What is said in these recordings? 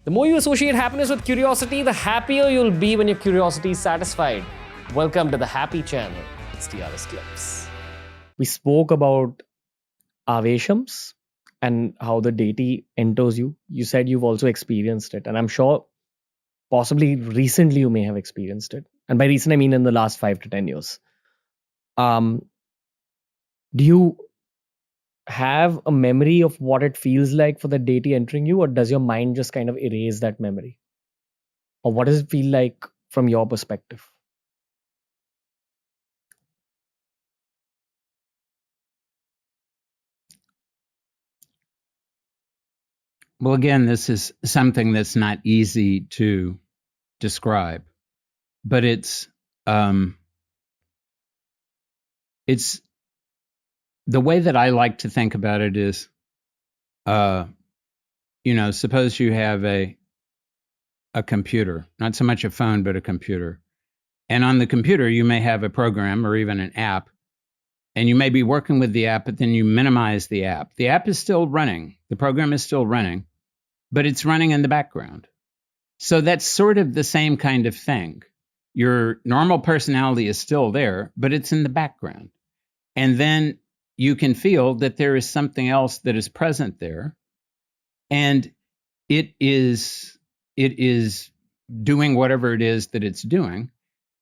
The more you associate happiness with curiosity, the happier you'll be when your curiosity is satisfied. Welcome to the Happy Channel. It's TRS Clips. We spoke about Aveshams and how the deity enters you. You said you've also experienced it, and I'm sure possibly recently you may have experienced it. And by recent, I mean in the last 5 to 10 years. Do you have a memory of what it feels like for the deity entering you, or does your mind just kind of erase that memory? Or what does it feel like from your perspective? Well, again, this is something that's not easy to describe, but it's the way that I like to think about it is, suppose you have a computer, not so much a phone, but a computer. And on the computer, you may have a program or even an app, and you may be working with the app, but then you minimize the app. The app is still running. The program is still running, but it's running in the background. So that's sort of the same kind of thing. Your normal personality is still there, but it's in the background. And then you can feel that there is something else that is present there. And it is doing whatever it is that it's doing.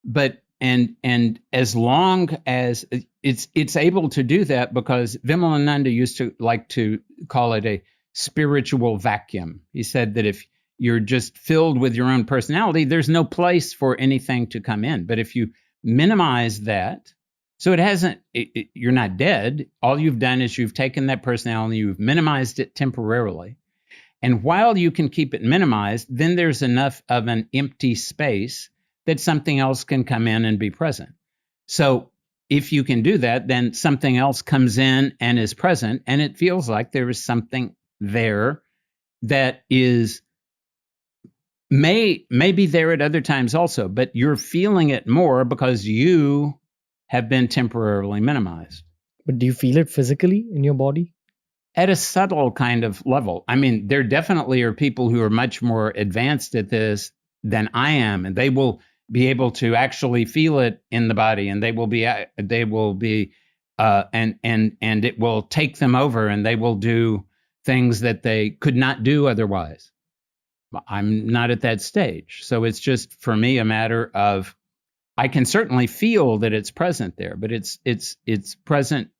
But and as long as it's able to do that, because Vimalananda used to like to call it a spiritual vacuum. He said that if you're just filled with your own personality, there's no place for anything to come in. But if you minimize that, so you're not dead. All you've done is you've taken that personality, you've minimized it temporarily. And while you can keep it minimized, then there's enough of an empty space that something else can come in and be present. So if you can do that, then something else comes in and is present, and it feels like there is something there that may be there at other times also, but you're feeling it more because you have been temporarily minimized. But do you feel it physically in your body? At a subtle kind of level. I mean, there definitely are people who are much more advanced at this than I am, and they will be able to actually feel it in the body, and and it will take them over, and they will do things that they could not do otherwise. I'm not at that stage. So it's just, for me, a matter of, I can certainly feel that it's present there, but it's present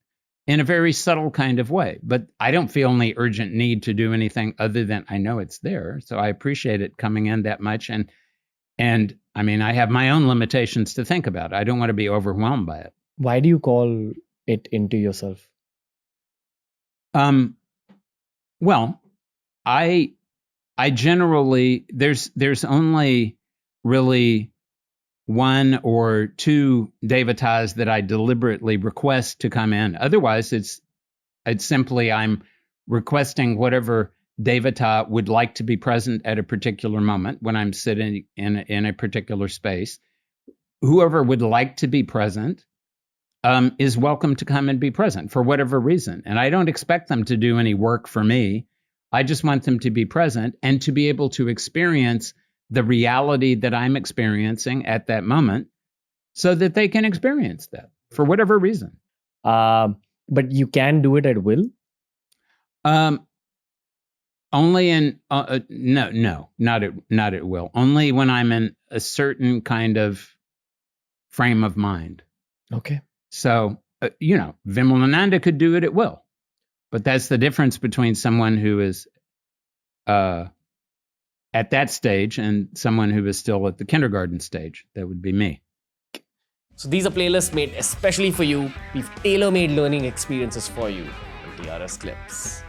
in a very subtle kind of way. But I don't feel any urgent need to do anything other than I know it's there. So I appreciate it coming in that much. And I mean, I have my own limitations to think about. I don't want to be overwhelmed by it. Why do you call it into yourself? Well, I generally, there's only really one or two devatas that I deliberately request to come in. Otherwise, it's simply I'm requesting whatever devata would like to be present at a particular moment when I'm sitting in a particular space. Whoever would like to be present is welcome to come and be present for whatever reason. And I don't expect them to do any work for me. I just want them to be present and to be able to experience the reality that I'm experiencing at that moment so that they can experience that for whatever reason. But you can do it at will? Only in, no, not at will. Only when I'm in a certain kind of frame of mind. Okay. So, Vimalananda could do it at will. But that's the difference between someone who is at that stage and someone who is still at the kindergarten stage. That would be me. So these are playlists made especially for you. We've tailor-made learning experiences for you on TRS Clips.